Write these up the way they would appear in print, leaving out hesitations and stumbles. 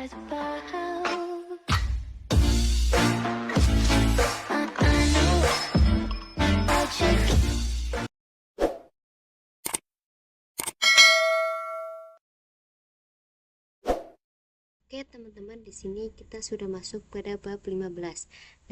as well. Oke teman-teman, di sini kita sudah masuk pada bab 15.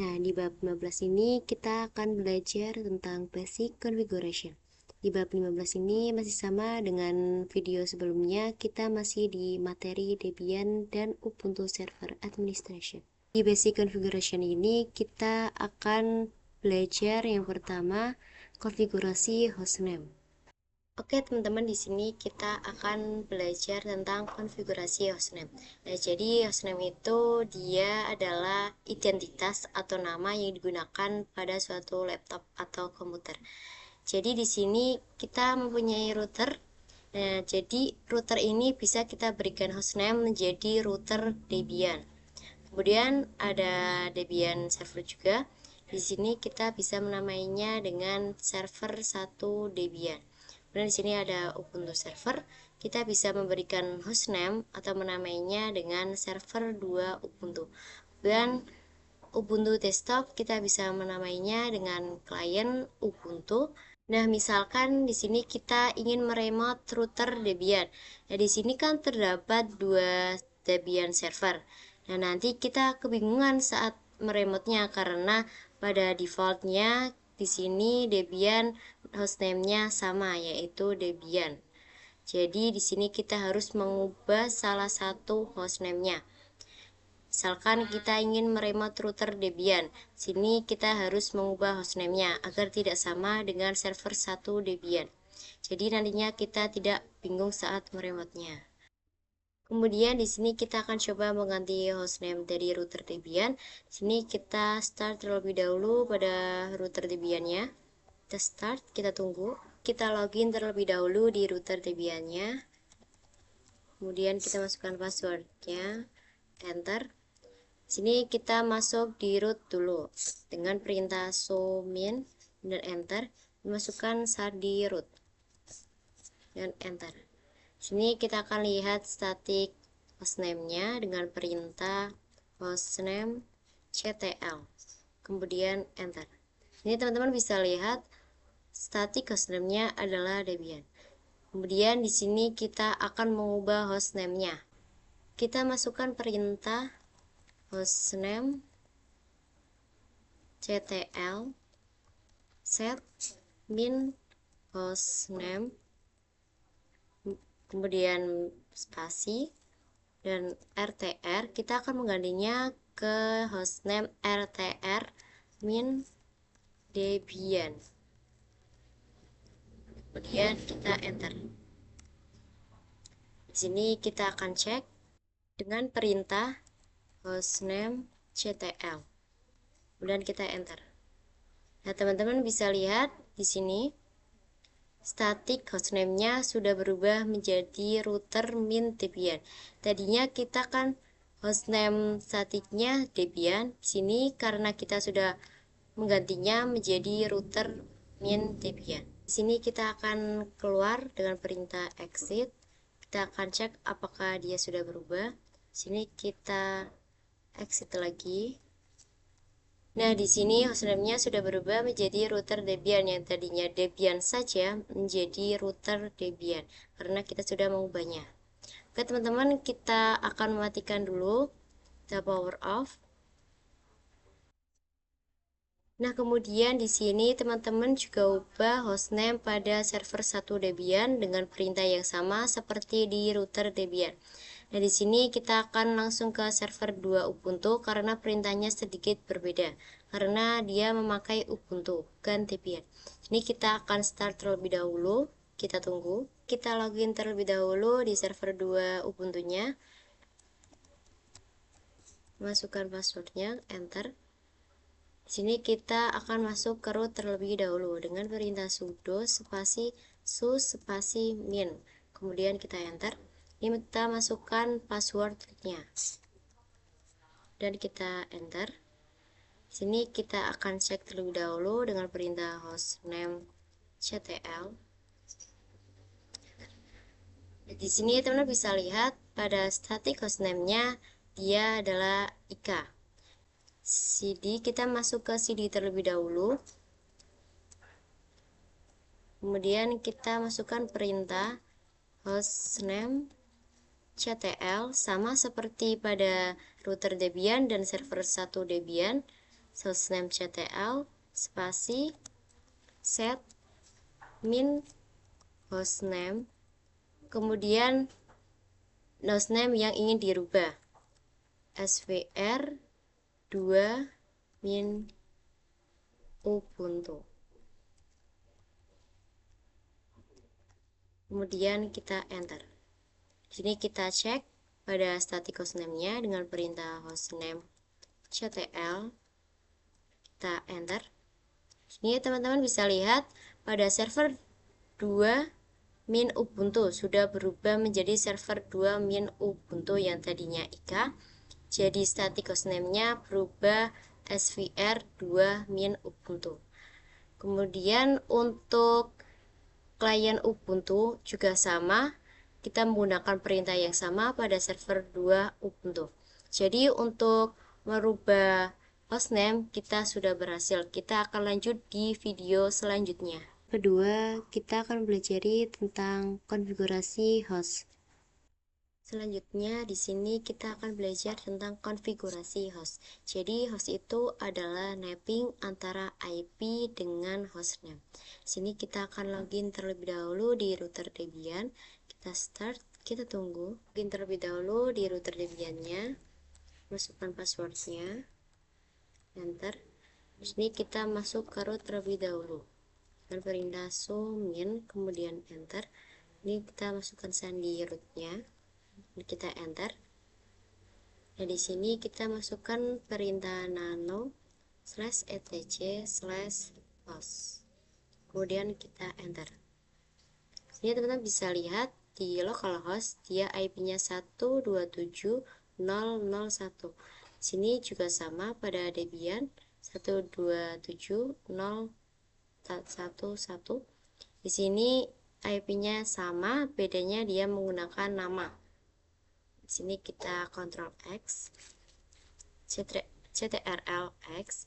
Nah, di bab 15 ini kita akan belajar tentang basic configuration. Di bab 15 ini masih sama dengan video sebelumnya, kita masih di materi Debian dan Ubuntu Server Administration. Di basic configuration ini kita akan belajar yang pertama, konfigurasi hostname. Oke teman-teman, di sini kita akan belajar tentang konfigurasi hostname. Nah, jadi hostname itu dia adalah identitas atau nama yang digunakan pada suatu laptop atau komputer. Jadi di sini kita mempunyai router. Nah, jadi router ini bisa kita berikan hostname menjadi router Debian. Kemudian ada Debian server juga. Di sini kita bisa menamainya dengan server 1 Debian. Kemudian di sini ada Ubuntu server. Kita bisa memberikan hostname atau menamainya dengan server 2 Ubuntu. Dan Ubuntu desktop kita bisa menamainya dengan klien Ubuntu. Nah, misalkan di sini kita ingin meremote router Debian. Nah, di sini kan terdapat 2 Debian server. Nah, nanti kita kebingungan saat meremotenya karena pada defaultnya di sini Debian hostname-nya sama, yaitu Debian. Jadi di sini kita harus mengubah salah satu hostname-nya. Misalkan kita ingin meremote router Debian, sini kita harus mengubah hostname-nya agar tidak sama dengan server 1 Debian. Jadi nantinya kita tidak bingung saat meremotenya. Kemudian di sini kita akan coba mengganti hostname dari router Debian. Sini kita start terlebih dahulu pada router Debian-nya. Kita start, kita tunggu. Kita login terlebih dahulu di router Debian-nya. Kemudian kita masukkan password-nya, enter. Sini kita masuk di root dulu dengan perintah show min dan enter. Masukkan start di root dan enter. Sini kita akan lihat static hostname-nya dengan perintah hostname ctl. Kemudian enter. Ini teman-teman bisa lihat static hostname-nya adalah Debian. Kemudian di sini kita akan mengubah hostname-nya. Kita masukkan perintah hostname ctl set min hostname, kemudian spasi dan rtr. Kita akan menggantinya ke hostname rtr min debian. Kemudian kita enter. Di sini kita akan cek dengan perintah hostname ctl. Kemudian kita enter. Nah, teman-teman bisa lihat di sini static hostname-nya sudah berubah menjadi router min Debian. Tadinya kita kan hostname statiknya Debian. Di sini karena kita sudah menggantinya menjadi router min Debian. Di sini kita akan keluar dengan perintah exit. Kita akan cek apakah dia sudah berubah. Di sini kita exit lagi. Nah, di sini hostname-nya sudah berubah menjadi router Debian, yang tadinya Debian saja menjadi router Debian karena kita sudah mengubahnya. Oke, teman-teman, kita akan mematikan dulu. Kita power off. Nah, kemudian di sini teman-teman juga ubah hostname pada server 1 Debian dengan perintah yang sama seperti di router Debian. Nah, di sini kita akan langsung ke server 2 Ubuntu karena perintahnya sedikit berbeda. Karena dia memakai Ubuntu, bukan Debian. Ini kita akan start terlebih dahulu. Kita tunggu. Kita login terlebih dahulu di server 2 Ubuntunya. Masukkan passwordnya, enter. Di sini kita akan masuk ke root terlebih dahulu dengan perintah sudo spasi sus spasi min. Kemudian kita enter. Ini kita masukkan passwordnya dan kita enter. Di sini kita akan cek terlebih dahulu dengan perintah hostname ctl. Di sini teman-teman bisa lihat pada static hostname-nya dia adalah IK. CD, kita masuk ke CD terlebih dahulu. Kemudian kita masukkan perintah hostname ctl, sama seperti pada router Debian dan server 1 Debian. Hostname ctl spasi set min hostname, kemudian hostname yang ingin dirubah svr 2 min ubuntu. Kemudian kita enter. Di sini kita cek pada static hostname-nya dengan perintah hostname ctl. Kita enter. Ini teman-teman bisa lihat pada server 2 min ubuntu sudah berubah menjadi server 2 min ubuntu yang tadinya IK. Jadi static hostname-nya berubah svr 2 min ubuntu. Kemudian untuk klien Ubuntu juga sama, kita menggunakan perintah yang sama pada server 2 Ubuntu. Jadi untuk merubah hostname kita sudah berhasil. Kita akan lanjut di video selanjutnya. Kedua, kita akan belajar tentang konfigurasi host. Selanjutnya di sini kita akan belajar tentang konfigurasi host. Jadi host itu adalah mapping antara IP dengan hostname. Sini kita akan login terlebih dahulu di router Debian. Kita start, kita tunggu. Login terlebih dahulu di router Debian-nya. Masukkan passwordnya. Enter. Di sini kita masuk ke root terlebih dahulu. Dan perintah sumin, kemudian enter. Ini kita masukkan sandi rootnya. Kita enter. Nah, di sini kita masukkan perintah nano /etc/host. Kemudian kita enter. Sini teman-teman bisa lihat di localhost dia IP-nya 127.0.0.1. Sini juga sama pada Debian 127.0.1.1. Di sini IP-nya sama, bedanya dia menggunakan nama. Di sini kita Ctrl X, Ctrl X,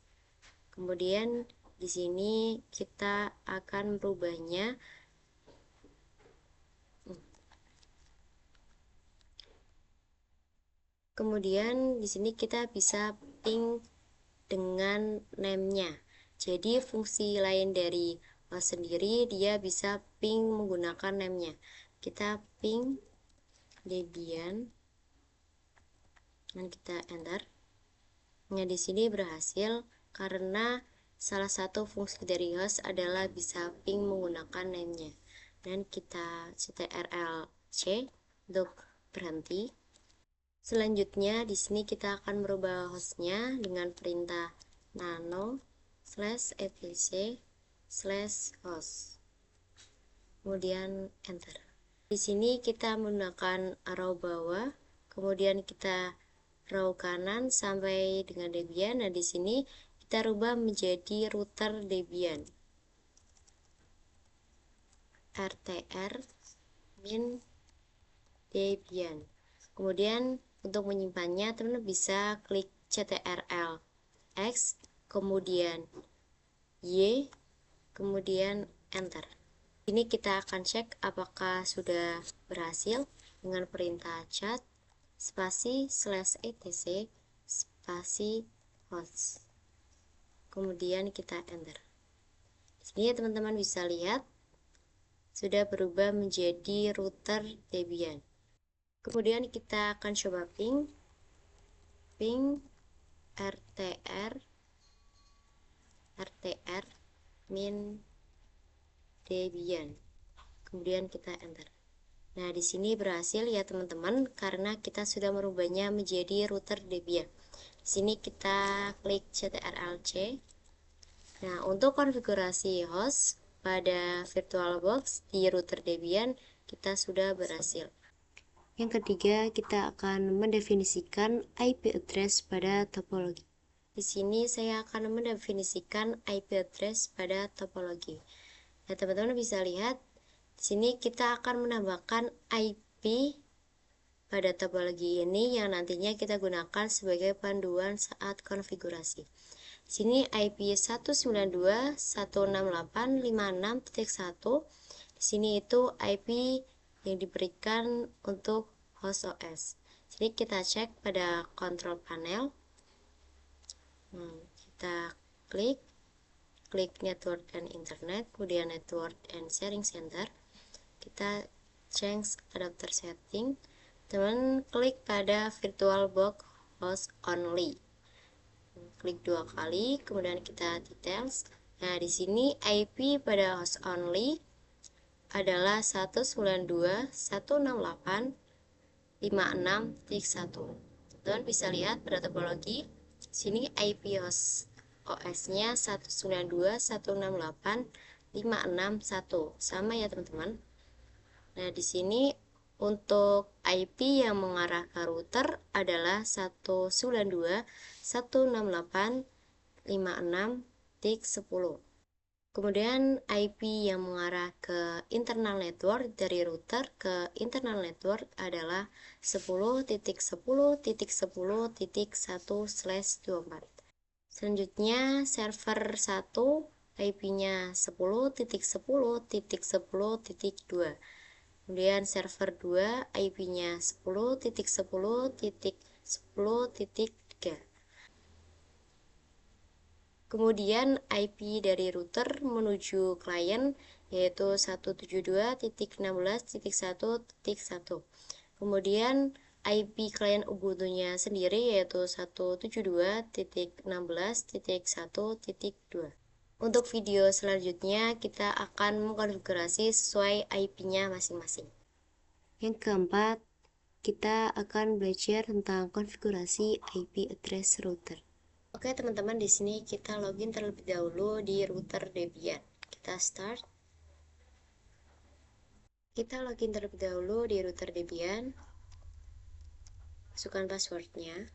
kemudian di sini kita akan merubahnya. Kemudian di sini kita bisa ping dengan name-nya. Jadi fungsi lain dari host sendiri dia bisa ping menggunakan name-nya. Kita ping Debian dan kita enter. Nah, di sini berhasil karena salah satu fungsi dari host adalah bisa ping menggunakan name-nya. Dan kita Ctrl C untuk berhenti. Selanjutnya di sini kita akan merubah hostnya dengan perintah nano /etc/host. Kemudian enter. Di sini kita menggunakan arrow bawah, kemudian kita row kanan sampai dengan Debian. Nah, di sini kita rubah menjadi router Debian. rtr min Debian. Kemudian untuk menyimpannya teman-teman bisa klik Ctrl X, kemudian Y, kemudian enter. Ini kita akan cek apakah sudah berhasil dengan perintah cat spasi /etc spasi host. Kemudian kita enter. Di sini teman-teman bisa lihat sudah berubah menjadi router Debian. Kemudian kita akan coba ping rtr min Debian. Kemudian kita enter. Nah, di sini berhasil ya teman-teman karena kita sudah merubahnya menjadi router Debian. Di sini kita klik Ctrl C. Nah, untuk konfigurasi host pada VirtualBox di router Debian kita sudah berhasil. Yang ketiga, kita akan mendefinisikan IP address pada topologi. Di sini saya akan mendefinisikan IP address pada topologi. Nah, teman-teman bisa lihat di sini kita akan menambahkan IP pada topologi ini yang nantinya kita gunakan sebagai panduan saat konfigurasi. Sini IP 192.168.56.1. Di sini itu IP yang diberikan untuk host OS. Jadi kita cek pada control panel. Kita klik network and internet, kemudian network and sharing center. Kita change adapter setting. Teman klik pada virtualbox host only. Klik 2 kali, kemudian kita details. Nah, di sini IP pada host only adalah 192.168.56.1. Teman bisa lihat pada topologi sini IP host OS-nya 192.168.56.1. Sama ya, teman-teman. Nah, di sini untuk IP yang mengarah ke router adalah 192.168.56.10. Kemudian IP yang mengarah ke internal network dari router ke internal network adalah 10.10.10.1/24. Selanjutnya server 1 IP-nya 10.10.10.2. Kemudian server 2 IP-nya 10.10.10.3. Kemudian IP dari router menuju klien yaitu 172.16.1.1. Kemudian IP klien Ubuntu-nya sendiri yaitu 172.16.1.2. Untuk video selanjutnya kita akan mengkonfigurasi sesuai IP-nya masing-masing. Yang keempat, kita akan belajar tentang konfigurasi IP address router. Oke teman-teman, di sini kita login terlebih dahulu di router Debian. Kita start. Kita login terlebih dahulu di router Debian. Masukkan passwordnya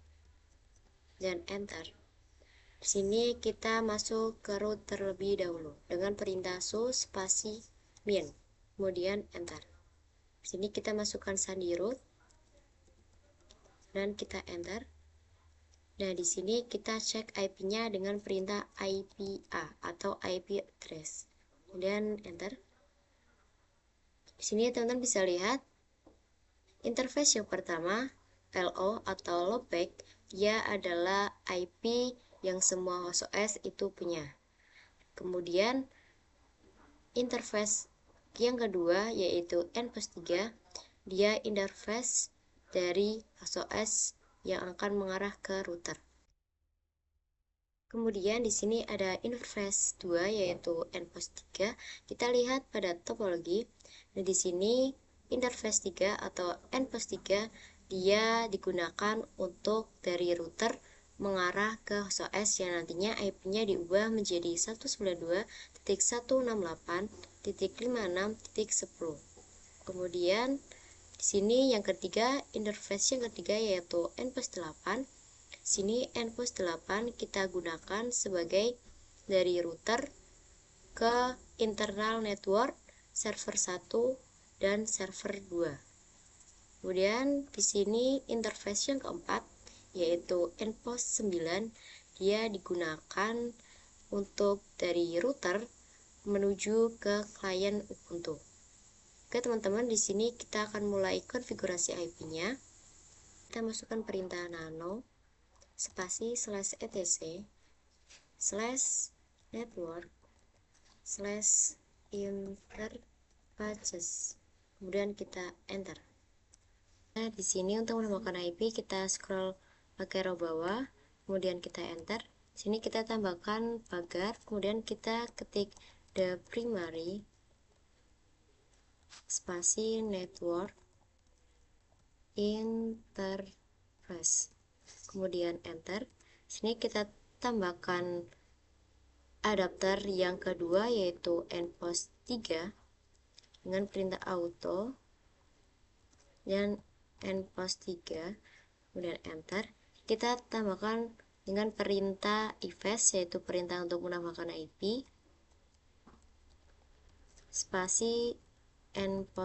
dan enter. Di sini kita masuk ke root terlebih dahulu dengan perintah su spasi min, kemudian enter. Di sini kita masukkan sandi root dan kita enter. Nah, di sini kita cek IP-nya dengan perintah IPA atau IP address. Kemudian enter. Di sini teman-teman bisa lihat interface yang pertama LO atau loopback, dia adalah IP yang semua host OS itu punya. Kemudian interface yang kedua yaitu N+3, dia interface dari host OS yang akan mengarah ke router. Kemudian di sini ada interface 2 yaitu N+3. Kita lihat pada topologi. Nah, di sini interface 3 atau N+3 dia digunakan untuk dari router mengarah ke host OS yang nantinya IP-nya diubah menjadi 192.168.56.10. Kemudian di sini yang ketiga, interface yang ketiga yaitu N+8. Sini N+8 kita gunakan sebagai dari router ke internal network server 1 dan server 2. Kemudian di sini interface yang keempat yaitu N+9, dia digunakan untuk dari router menuju ke klien Ubuntu. Oke teman-teman, di sini kita akan mulai konfigurasi IP-nya. Kita masukkan perintah nano spasi /etc /network/interfaces, kemudian kita enter. Nah, di sini untuk menemukan IP kita scroll pakai row bawah, kemudian kita enter. Di sini kita tambahkan pagar, kemudian kita ketik the primary spasi network interface, kemudian enter. Di sini kita tambahkan adapter yang kedua yaitu N+3 dengan perintah auto dan N+3, kemudian enter. Kita tambahkan dengan perintah ifs yaitu perintah untuk menambahkan IP spasi N+3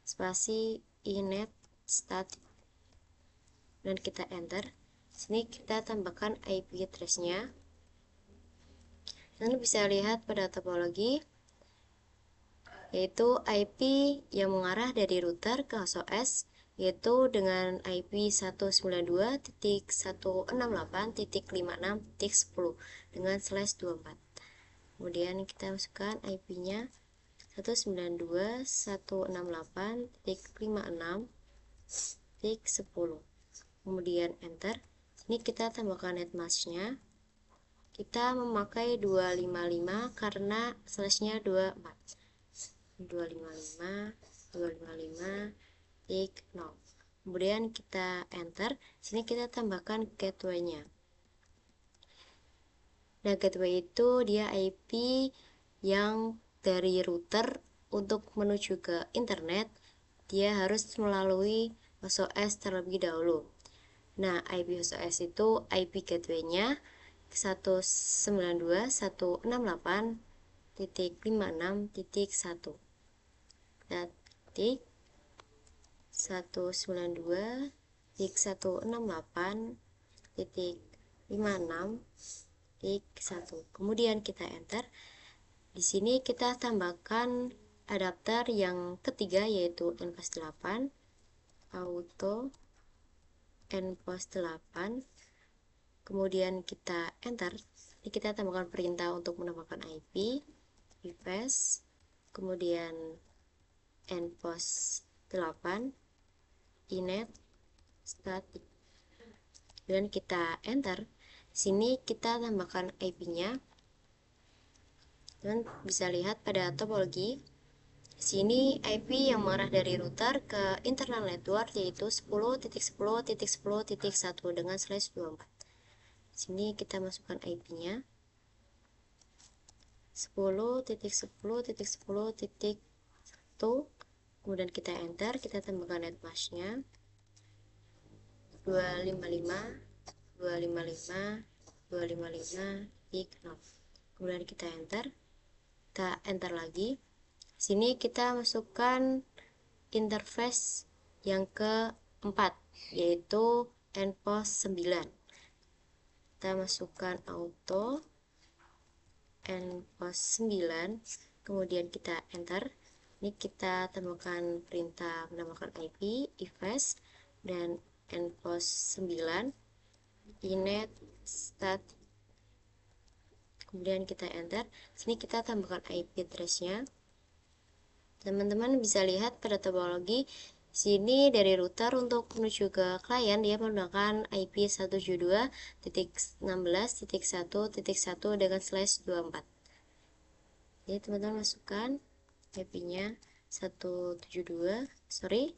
spasi inet static dan kita enter. Sini kita tambahkan IP address-nya. Dan bisa lihat pada topologi yaitu IP yang mengarah dari router ke host OS yaitu dengan IP 192.168.56.10 dengan /24. Kemudian kita masukkan IP-nya 192.168.56.10. Kemudian enter. Ini kita tambahkan netmask-nya. Kita memakai 255 karena /nya 24. 255.255.0. Kemudian kita enter. Sini kita tambahkan gateway-nya. Nah, gateway itu dia IP yang dari router untuk menuju ke internet, dia harus melalui host OS terlebih dahulu. Nah, IP host OS itu IP gateway-nya 192.168.56.1 titik 192.168.56.1. Kemudian kita enter. Di sini kita tambahkan adapter yang ketiga yaitu nPost 8 auto nPost 8. Kemudian kita enter. Ini kita tambahkan perintah untuk menambahkan IP request, kemudian nPost 8 inet static dan kita enter. Sini kita tambahkan IP-nya dan bisa lihat pada topologi sini IP yang mengarah dari router ke internal network yaitu 10.10.10.1 dengan /24. Sini kita masukkan IP-nya 10.10.10.1. Kemudian kita enter, kita tambahkan netmask-nya 255.255.255 di knop. Kemudian kita enter lagi. Sini kita masukkan interface yang keempat yaitu nPost 9. Kita masukkan auto nPost 9, kemudian kita enter. Ini kita tambahkan perintah menambahkan IP request dan nPost 9 inet static. Kemudian kita enter. Sini kita tambahkan IP address-nya. Teman-teman bisa lihat pada topologi sini dari router untuk menuju ke klien dia menggunakan IP 172.16.1.1 dengan /24. Jadi teman-teman masukkan IP-nya 172.16.1.1.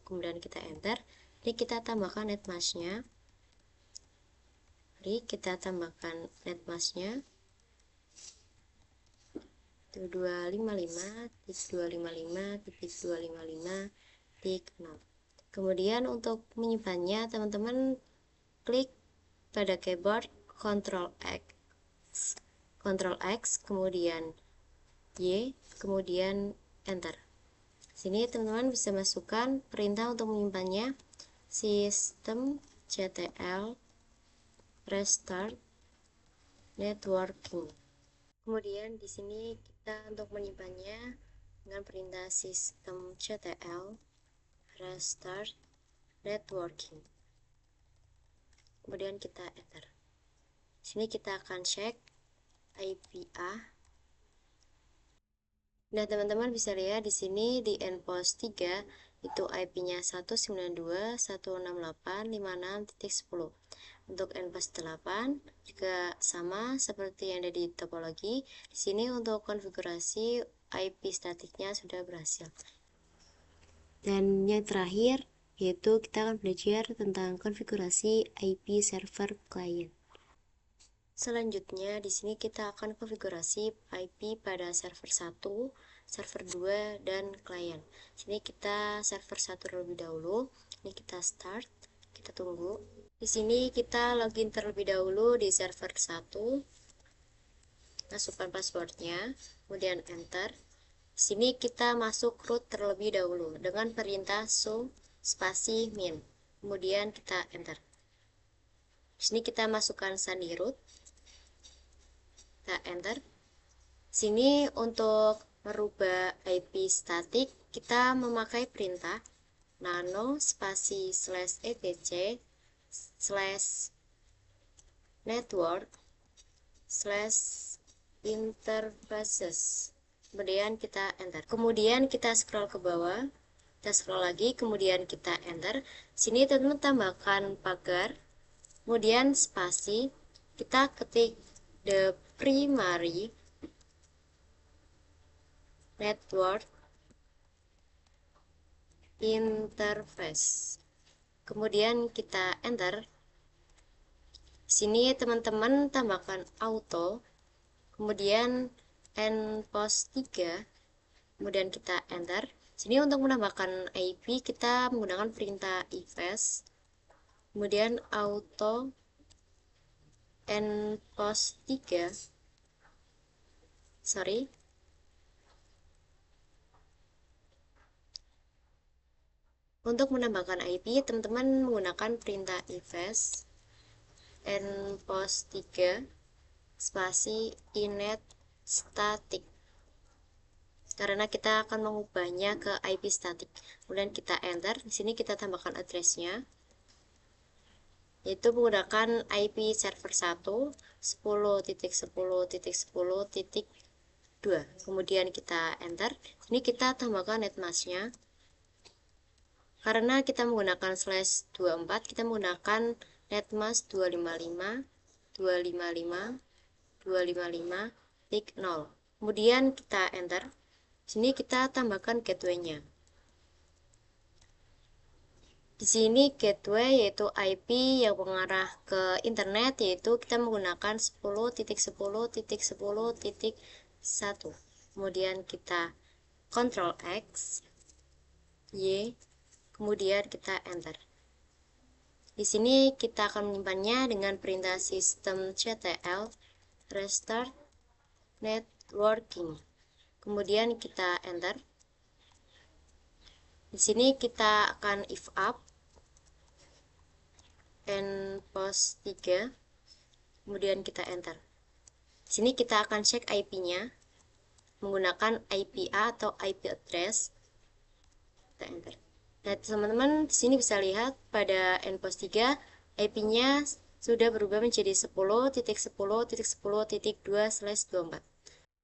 Kemudian kita enter. Jadi kita tambahkan netmask-nya. Mari kita tambahkan netmask-nya 255.255.255.6. Kemudian untuk menyimpannya teman-teman klik pada keyboard Ctrl X kemudian Y kemudian enter. Sini teman-teman bisa masukkan perintah untuk menyimpannya systemctl restart networking. Kemudian di sini kita untuk menyimpannya dengan perintah systemctl restart networking. Kemudian kita enter. Sini kita akan cek IP A. Nah, teman-teman bisa lihat di sini di nPost 3 itu IP-nya 192.168.56.10. Untuk nPost 8 juga sama seperti yang ada di topologi. Di sini untuk konfigurasi IP statiknya sudah berhasil. Dan yang terakhir yaitu kita akan belajar tentang konfigurasi IP server client. Selanjutnya di sini kita akan konfigurasi IP pada server 1, server 2 dan klien. Sini kita server 1 terlebih dahulu. Ini kita start, kita tunggu. Di sini kita login terlebih dahulu di server 1. masukkan passwordnya, kemudian enter. Di sini kita masuk root terlebih dahulu dengan perintah show spasi min, kemudian kita enter. Di sini kita masukkan sandi root, kita enter. Sini untuk merubah IP statik kita memakai perintah nano spasi slash etc slash network slash interfaces, kemudian kita enter. Kemudian kita scroll ke bawah, kita scroll lagi, kemudian kita enter. Sini teman-teman tambahkan pagar, kemudian spasi, kita ketik the primary network interface, kemudian kita enter. Sini teman-teman tambahkan auto, kemudian endpost 3, kemudian kita enter. Sini untuk menambahkan IP kita menggunakan perintah ifs, kemudian auto endpost 3, Untuk menambahkan IP teman-teman menggunakan perintah ifs endpost 3 spasi inet static, karena kita akan mengubahnya ke IP static. Kemudian kita enter. Di sini kita tambahkan addressnya, yaitu menggunakan IP server 1 10.10.10.2. Kemudian kita enter. Ini kita tambahkan netmasknya, karena kita menggunakan /24, kita menggunakan netmask 255.255.255.0. Kemudian kita enter. Sini kita tambahkan gateway-nya. Di sini gateway yaitu IP yang mengarah ke internet, yaitu kita menggunakan 10.10.10.1. Kemudian kita Ctrl X, Y, kemudian kita enter. Di sini kita akan menyimpannya dengan perintah systemctl restart networking. Kemudian kita enter. Di sini kita akan if up endpost 3, kemudian kita enter. Di sini kita akan cek IP-nya menggunakan IPA atau IP address. Kita enter. Nah, teman-teman di sini bisa lihat pada endpost 3 IP-nya sudah berubah menjadi 10.10.10.2/24.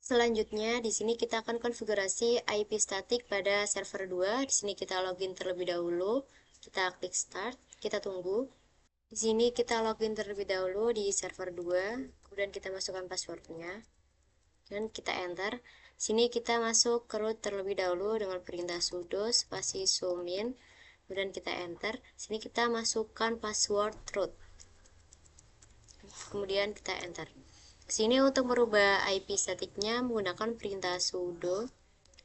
Selanjutnya di sini kita akan konfigurasi IP statik pada server 2. Di sini kita login terlebih dahulu. Kita klik start, kita tunggu. Di sini kita login terlebih dahulu di server 2, kemudian kita masukkan passwordnya dan kita enter. Sini kita masuk ke root terlebih dahulu dengan perintah sudo spasi sumin, kemudian kita enter. Sini kita masukkan password root, kemudian kita enter. Sini untuk merubah IP statiknya menggunakan perintah sudo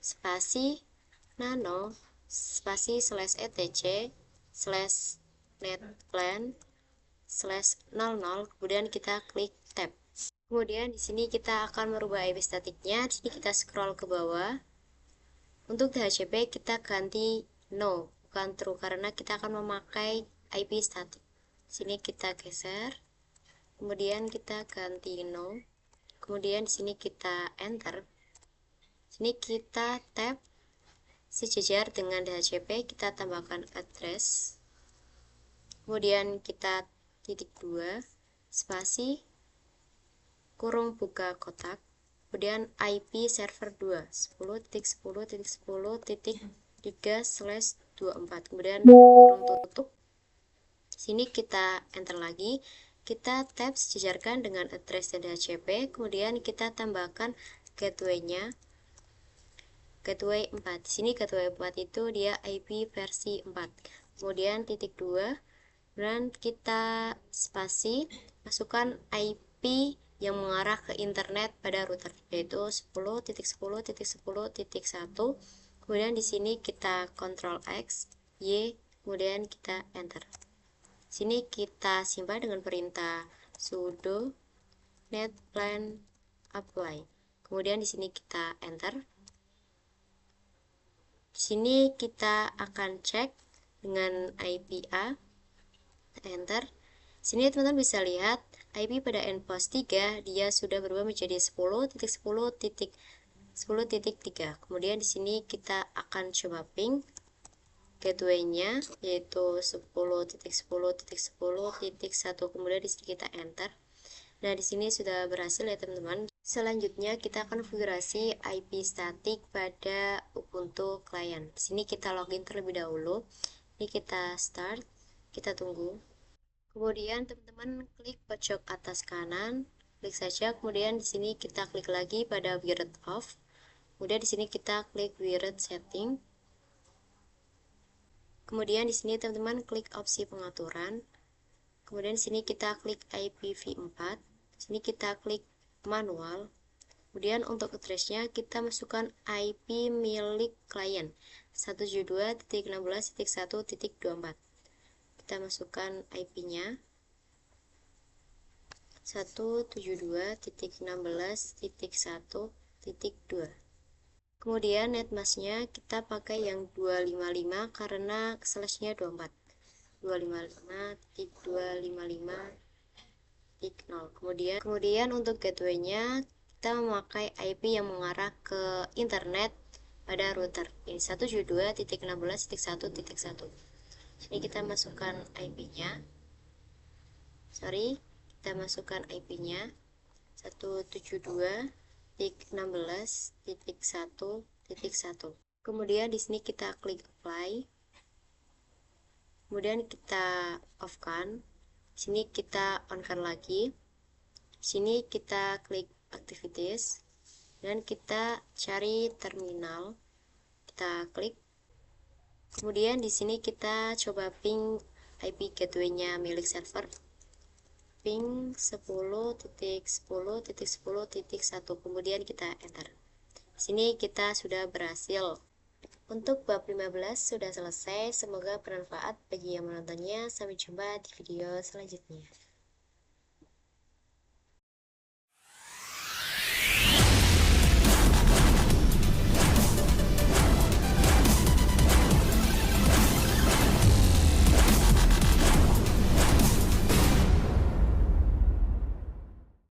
spasi nano spasi /etc /netplan /00, kemudian kita klik tab. Kemudian di sini kita akan merubah IP statiknya. Di sini kita scroll ke bawah. Untuk DHCP kita ganti no, bukan true, karena kita akan memakai IP statik. Sini kita geser, kemudian kita ganti no, kemudian di sini kita enter. Sini kita tab sejajar dengan DHCP, kita tambahkan address, kemudian kita titik 2 spasi kurung buka kotak, kemudian IP server 2 10.10.10.3/24, kemudian kurung tutup. Sini kita enter lagi, kita tab sejajarkan dengan address dan DHCP, kemudian kita tambahkan gateway-nya, gateway 4. Di sini gateway 4 itu dia IP versi 4. Kemudian titik 2, dan kita spasi masukkan IP yang mengarah ke internet pada router, yaitu 10.10.10.1. Kemudian di sini kita Ctrl X, Y, kemudian kita enter. Sini kita simpan dengan perintah sudo netplan apply. Kemudian di sini kita enter. Di sini kita akan cek dengan IP A, enter. Sini teman-teman bisa lihat IP pada endpost 3 dia sudah berubah menjadi 10.10.10.3. Kemudian di sini kita akan coba ping gateway-nya yaitu 10.10.10.1. Kemudian di sini kita enter. Nah, di sini sudah berhasil ya teman-teman. Selanjutnya kita konfigurasi IP statik pada Ubuntu client. Di sini kita login terlebih dahulu. Ini kita start, kita tunggu. Kemudian teman-teman klik pojok atas kanan, klik saja. Kemudian di sini kita klik lagi pada wireless off. Kemudian di sini kita klik wireless setting. Kemudian di sini teman-teman klik opsi pengaturan. Kemudian di sini kita klik IPv4. Di sini kita klik manual. Kemudian untuk address-nya kita masukkan IP milik klien 172.16.1.24. Kita masukkan IP-nya 172.16.1.2. Kemudian netmask-nya kita pakai yang 255 karena slash-nya 24. 255.255.0. Kemudian untuk gateway-nya kita memakai IP yang mengarah ke internet pada router. Ini 172.16.1.1. Sini kita masukkan IP-nya. Kita masukkan IP-nya 172.16.1.1. Kemudian di sini kita klik apply. Kemudian kita off-kan. Di sini kita on-kan lagi. Di sini kita klik activities dan kita cari terminal. Kita klik. Kemudian di sini kita coba ping IP gateway-nya milik server. Ping 10.10.10.1. Kemudian kita enter. Di sini kita sudah berhasil. Untuk bab 15 sudah selesai. Semoga bermanfaat bagi yang menontonnya. Sampai jumpa di video selanjutnya.